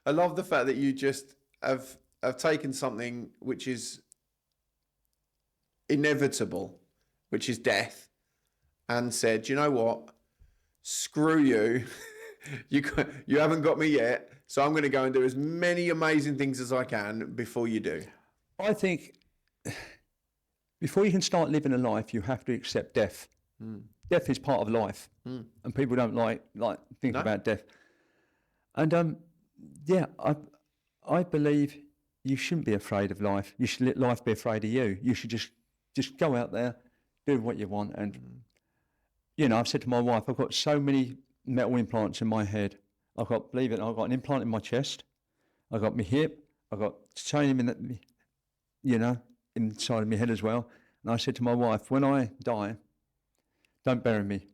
I love the fact that you just have taken something which is inevitable, which is death, and said, you know what? Screw you. You haven't got me yet, so I'm going to go and do as many amazing things as I can before you do. I think before you can start living a life, you have to accept death. death is part of life, and people don't like think about death. And yeah, I believe you shouldn't be afraid of life. You should let life be afraid of you. You should just go out there, do what you want. And you know, I've said to my wife, I've got so many metal implants in my head. I've got, believe it, I've got an implant in my chest. I've got my hip. I've got titanium in the, you know, inside of my head as well. And I said to my wife, when I die, don't bury me.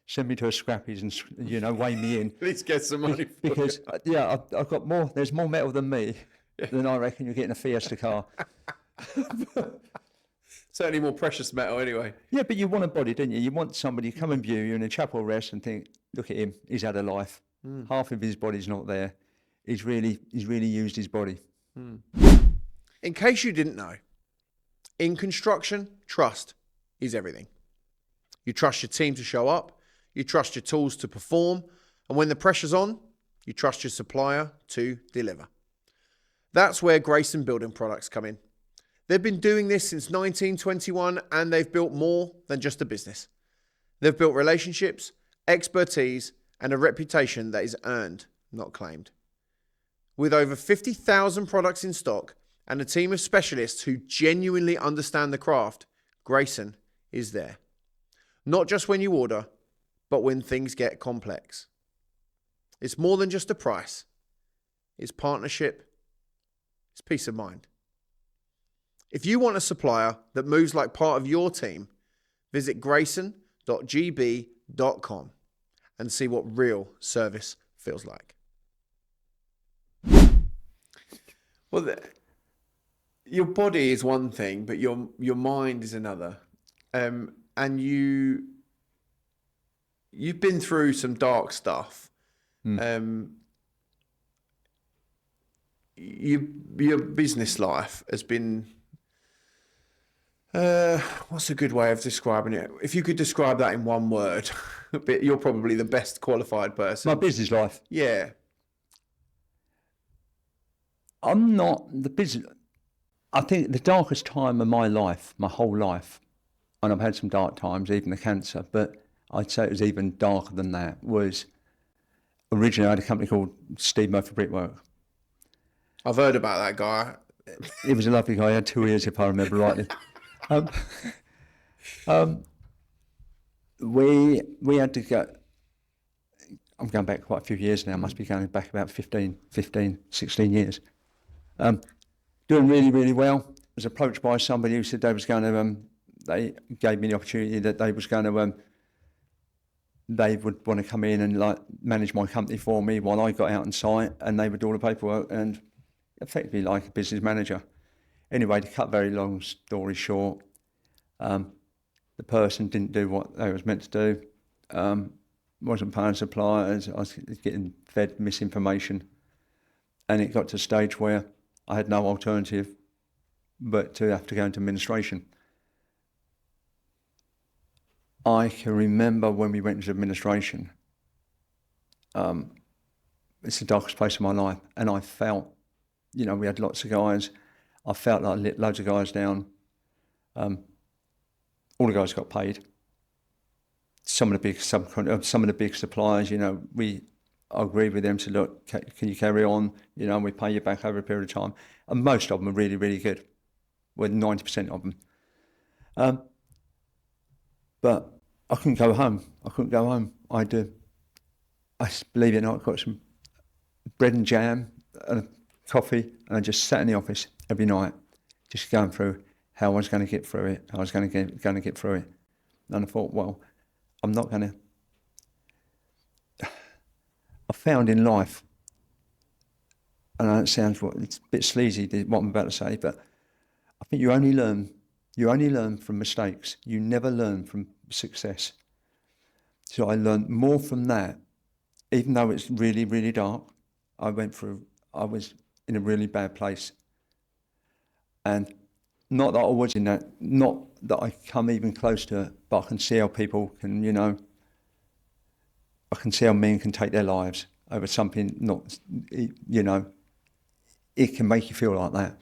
Send me to a scrappies and, you know, weigh me in. Let's get some money for Because, yeah, I've got more, there's more metal than me than I reckon you get in a Fiesta car. Certainly more precious metal anyway. Yeah, but you want a body, don't you? You want somebody to come and view you in a chapel rest and think, look at him, he's had a life. Half of his body's not there. He's really used his body. In case you didn't know, in construction, trust is everything. You trust your team to show up, you trust your tools to perform, and when the pressure's on, you trust your supplier to deliver. That's where Grayson Building Products come in. They've been doing this since 1921, and they've built more than just a business. They've built relationships, expertise, and a reputation that is earned, not claimed. With over 50,000 products in stock and a team of specialists who genuinely understand the craft, Grayson is there. Not just when you order, but when things get complex. It's more than just a price. It's partnership. It's peace of mind. If you want a supplier that moves like part of your team, visit grayson.gb.com and see what real service feels like. Well, your body is one thing, but your mind is another. And you've been through some dark stuff. Your business life has been... what's a good way of describing it? If you could describe that in one word, you're probably the best qualified person. My business life. Yeah. I'm not the business. I think the darkest time of my life, my whole life, and I've had some dark times, even the cancer, but I'd say it was even darker than that, was originally I had a company called Steve Murphy Brickwork. I've heard about that guy. He was a lovely guy. He had 2 ears, if I remember rightly. We had to go, I'm going back quite a few years now, must be going back about 15, 16 years. Doing really, really well. Was approached by somebody who said they was going to, they gave me the opportunity that they was going to, they would want to come in and like manage my company for me while I got out on site, and they would do all the paperwork and effectively like a business manager. Anyway, to cut a very long story short, the person didn't do what they was meant to do, wasn't paying suppliers, I was getting fed misinformation, and it got to a stage where I had no alternative but to have to go into administration. I can remember when we went into administration, it's the darkest place of my life, and I felt, you know, we had lots of guys, I felt like I let loads of guys down. All the guys got paid. Some of the big suppliers, you know, I agreed with them to look, can you carry on? You know, and we pay you back over a period of time. And most of them are really, really good. Well, 90% of them. But I couldn't go home. I believe it or not, I got some bread and jam and a coffee, and I just sat in the office every night, just going through how I was going to get through it, And I thought, well, I'm not going to... I found in life, and I know it sounds it's a bit sleazy what I'm about to say, but I think you only learn from mistakes. You never learn from success. So I learned more from that, even though it's really, really dark. I was in a really bad place. And not that I was in that, not that I come even close to it, but I can see how people can, you know, I can see how men can take their lives over something not, you know, it can make you feel like that.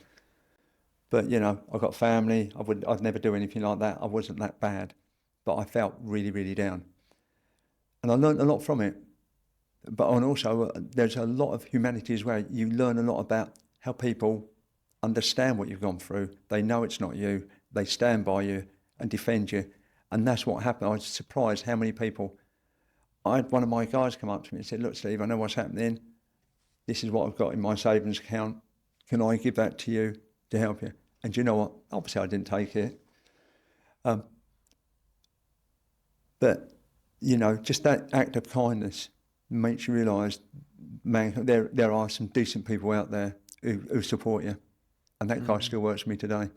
But, you know, I've got family, I'd never do anything like that, I wasn't that bad. but I felt really, really down. And I learned a lot from it. But and also, there's a lot of humanity as well. You learn a lot about how people understand what you've gone through. They know it's not you. They stand by you and defend you. And that's what happened. I was surprised how many people... I had one of my guys come up to me and said, look, Steve, I know what's happening. This is what I've got in my savings account. Can I give that to you to help you? And you know what? Obviously, I didn't take it. But, you know, just that act of kindness makes you realise, man, there are some decent people out there who support you. And that guy still works for me today.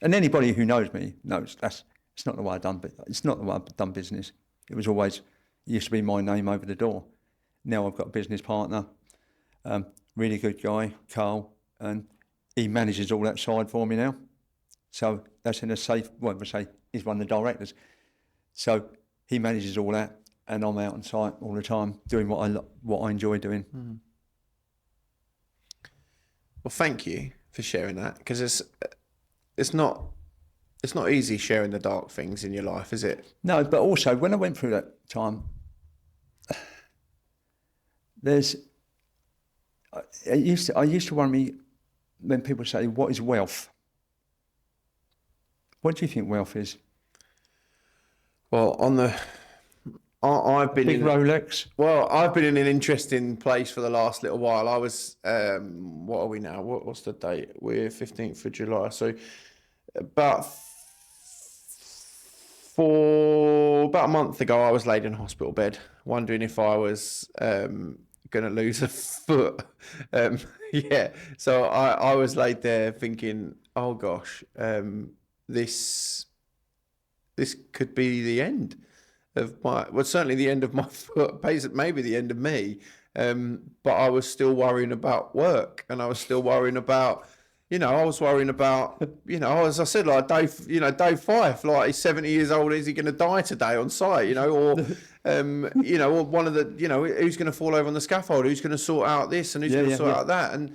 And anybody who knows me knows it's not the way it's not the way I've done business. It was always, it used to be my name over the door. Now I've got a business partner, really good guy, Carl, and he manages all that side for me now. So that's in a safe, well, we say he's one of the directors. So he manages all that, and I'm out on site all the time doing what I enjoy doing. Mm. Well, thank you for sharing that, because it's not easy sharing the dark things in your life, is it? No, but also when I went through that time, it used to worry me when people say, "What is wealth?" What do you think wealth is? Well, I've been big Rolex. Well, I've been in an interesting place for the last little while. I was, what are we now? What's the date? We're 15th of July. So about a month ago, I was laid in a hospital bed, wondering if I was going to lose a foot. Yeah. So I was laid there thinking, oh gosh, this could be the end of certainly the end of my foot, maybe the end of me. But I was still worrying about work, and I was still worrying about, as I said, like Dave Fife, like he's 70 years old, is he going to die today on site, or one of the, who's going to fall over on the scaffold, who's going to sort out this and who's going to sort out that. And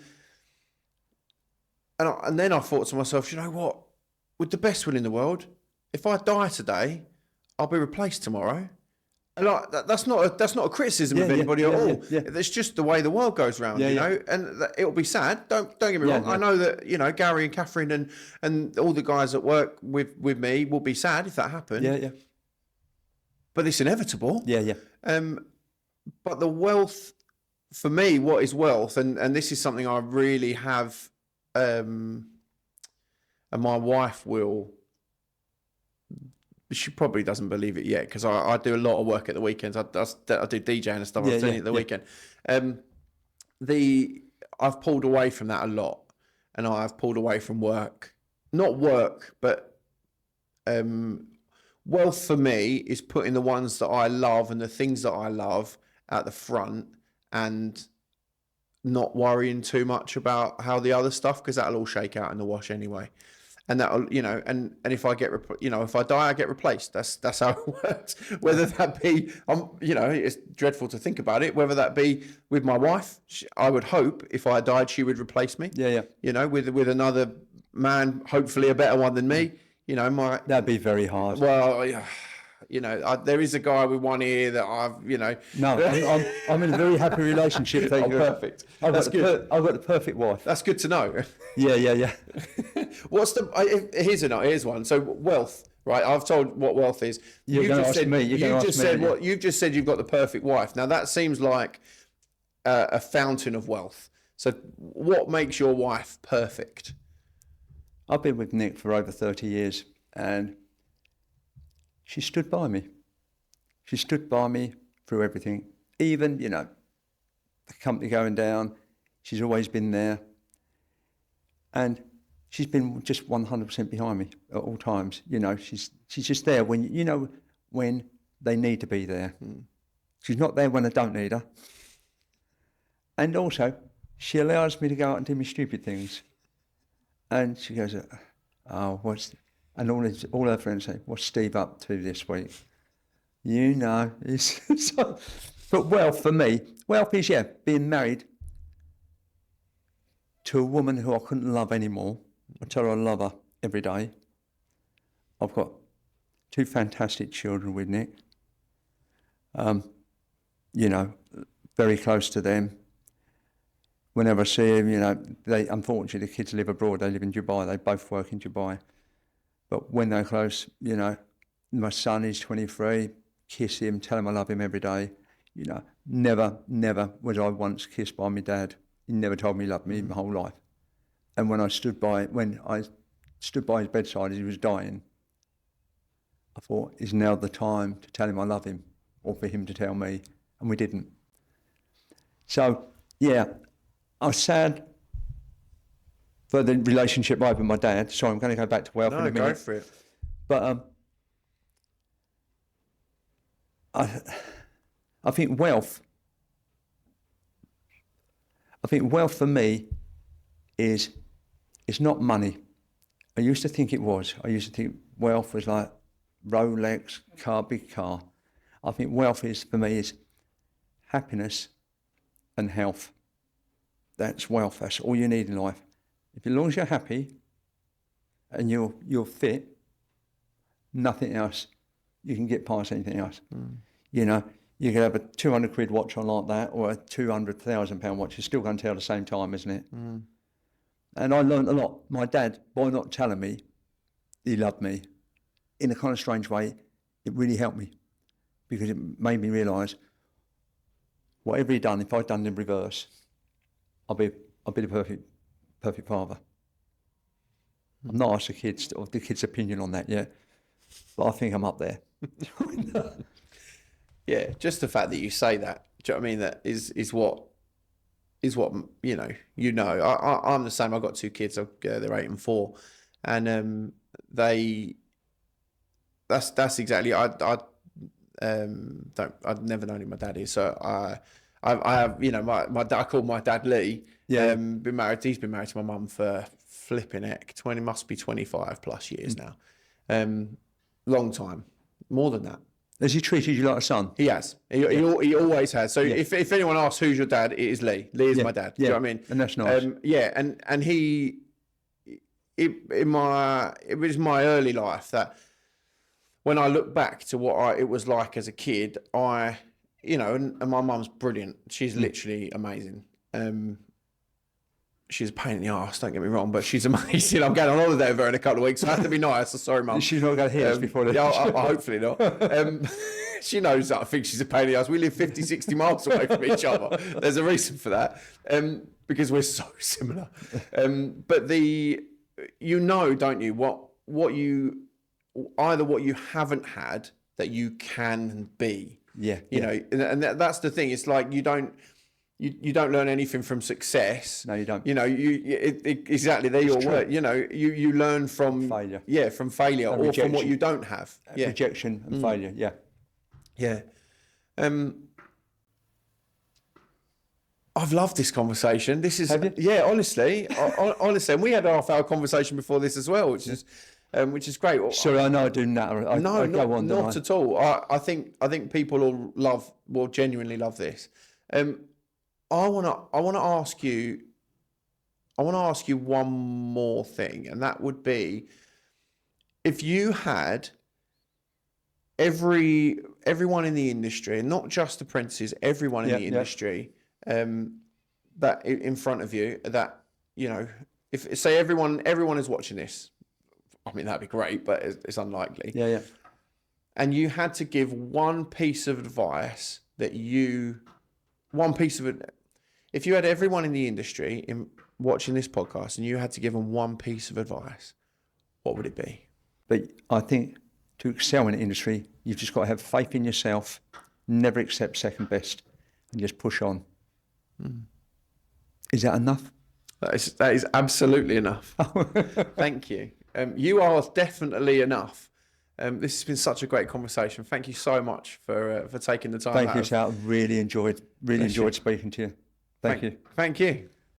then I thought to myself, you know what, with the best will in the world, if I die today, I'll be replaced tomorrow. And like that's not a criticism of anybody at all. It's just the way the world goes round, and it'll be sad. Don't get me wrong. I know that Garry and Catherine and all the guys that work with me will be sad if that happened. But it's inevitable. But the wealth, for me, what is wealth, and this is something I really have, and my wife will. She probably doesn't believe it yet, because I do a lot of work at the weekends. I do DJing and stuff. I was doing it at the weekend. I've pulled away from that a lot, and I've pulled away from work. Not work, but wealth for me is putting the ones that I love and the things that I love at the front, and not worrying too much about how the other stuff, because that'll all shake out in the wash anyway. And that'll, and if I get, if I die, I get replaced. That's how it works. Whether that be, it's dreadful to think about it. Whether that be with my wife, I would hope if I died, she would replace me. With another man, hopefully a better one than me. That'd be very hard. Well, there is a guy with one ear that I've, No, I'm in a very happy relationship. Thank you. Perfect. That's good. I've got the perfect wife. That's good to know. Yeah. Here's one. So wealth, right? I've told what wealth is. You've just said you've got the perfect wife. Now that seems like a fountain of wealth. So what makes your wife perfect? I've been with Nick for over 30 years, and she stood by me. She stood by me through everything. Even, the company going down, she's always been there. And she's been just 100% behind me at all times. She's just there when they need to be there. She's not there when I don't need her. And also, she allows me to go out and do my stupid things. And she goes, and all her friends say, what's Steve up to this week? But wealth for me, wealth is, being married to a woman who I couldn't love anymore. I tell her I love her every day. I've got 2 fantastic children with Nick. Very close to them. Whenever I see him, they unfortunately, the kids live abroad. They live in Dubai. They both work in Dubai. But when they're close, my son is 23. Kiss him, tell him I love him every day. Never was I once kissed by my dad. He never told me he loved me my whole life. And when I stood by his bedside as he was dying, I thought, is now the time to tell him I love him, or for him to tell me, and we didn't. So, yeah, I was sad for the relationship I had with my dad. Sorry, I'm going to go back to wealth in a minute. No, go for it. But I think wealth for me is not money. I used to think it was. I used to think wealth was like Rolex, big car. I think wealth for me is happiness and health. That's wealth. That's all you need in life. As long as you're happy and you're fit, nothing else, you can get past anything else. You can have a 200 quid watch on like that, or a 200,000 pound watch. It's still going to tell the same time, isn't it? And I learned a lot. My dad, by not telling me he loved me, in a kind of strange way, it really helped me, because it made me realise whatever he'd done, if I'd done it in reverse, I'd be the perfect father. I'm not asked the kids' opinion on that yet, but I think I'm up there. Yeah, just the fact that you say that, do you know what I mean? That is what I'm the same. I've got 2 kids. They're 8 and 4, and that's exactly. I'd never known who my dad is, so I have my dad. I call my dad Lee. Yeah. Been married. He's been married to my mum for flipping heck, 25 plus years now. Long time, more than that. Has he treated you like a son? He has. He always has. So if anyone asks who's your dad, it is Lee. Lee is my dad. Do you know what I mean? And that's nice. And it was my early life that when I look back to what it was like as a kid, and my mum's brilliant. She's literally amazing. She's a pain in the arse, don't get me wrong, but she's amazing. I'm going on holiday with her in a couple of weeks, so I have to be nice. So sorry, Mum. She's not going to hear us before then. Yeah, hopefully not. She knows that I think she's a pain in the arse. We live 50, 60 miles away from each other. There's a reason for that, because we're so similar. But don't you, what you haven't had that you can be. And that's the thing. It's like you don't learn anything from success. No, you don't. Exactly. They're your word. You learn from failure. Yeah, from failure, or rejection. From what you don't have. Rejection and failure. Yeah. Yeah. I've loved this conversation. This is honestly, and we had a half-hour conversation before this as well, which is great. Sorry, I know I do natter. Not at all. I think people will genuinely love this. I want to ask you one more thing, and that would be, if you had everyone in the industry, and not just apprentices, everyone in the industry, that in front of you, that if say everyone is watching this, I mean that'd be great, but it's unlikely. Yeah. And you had to give one piece of advice if you had everyone in the industry watching this podcast and you had to give them one piece of advice, what would it be? But I think to excel in the industry, you've just got to have faith in yourself, never accept second best, and just push on. Is that enough? That is absolutely enough. Thank you. You are definitely enough. This has been such a great conversation. Thank you so much for taking the time. Thank you, Sal. Really enjoyed speaking to you. Thank you. Thank you.